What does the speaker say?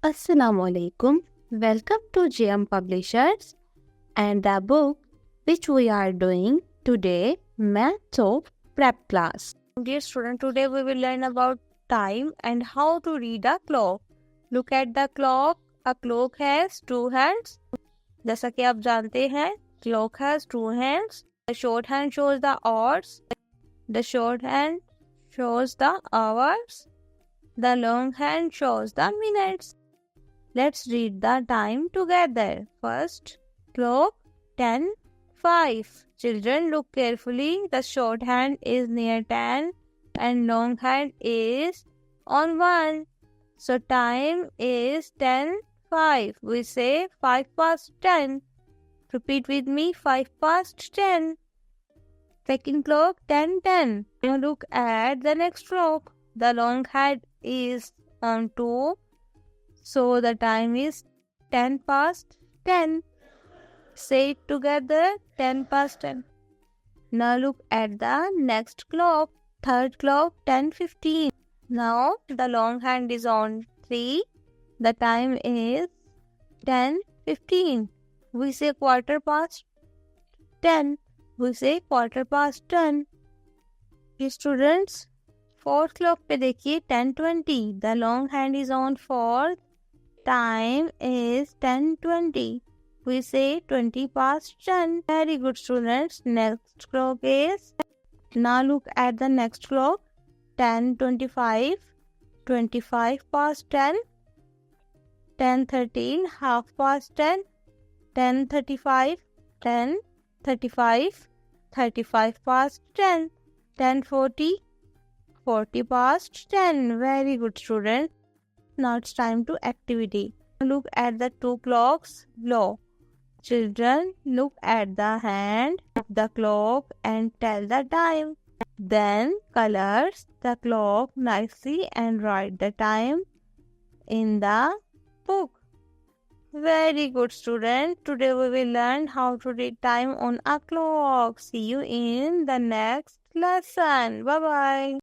Assalamu alaikum. Welcome to JM Publishers and the book which we are doing today, Maths of Prep Class. Dear student, today we will learn about time and how to read a clock. Look at the clock. A clock has two hands. जैसा कि आप जानते हैं, clock has two hands. The short hand shows the hours. The short hand shows the hours. The long hand shows the minutes. Let's read the time together. First, clock 10:05. Children, look carefully. The short hand is near 10 and long hand is on 1. So time is 10:05. We say 5 past 10. Repeat with me, 5 past 10. Second clock 10:10. Now look at the next clock. The long hand is on 2. So the time is 10 past 10. Say it together, 10 past 10. Now look at the next clock. Third clock, 10:15. Now the long hand is on 3. The time is 10:15. We say quarter past 10. We say quarter past 10. Students, fourth clock पे देखिए 10:20. The long hand is on 4. Time is 10:20. We say 20 past 10. Very good, students. Next clock is, now look at the next clock. 10:25. 25 past 10. 10:13. Half past 10. 10:35. 10:35. 35 past 10. 10:40. 40 past 10. Very good, students. Now it's time to activity. Look at the two clocks below. Children, look at the hand of the clock and tell the time. Then colors the clock nicely and write the time in the book. Very good, student. Today we will learn how to read time on a clock. See you in the next lesson. Bye-bye.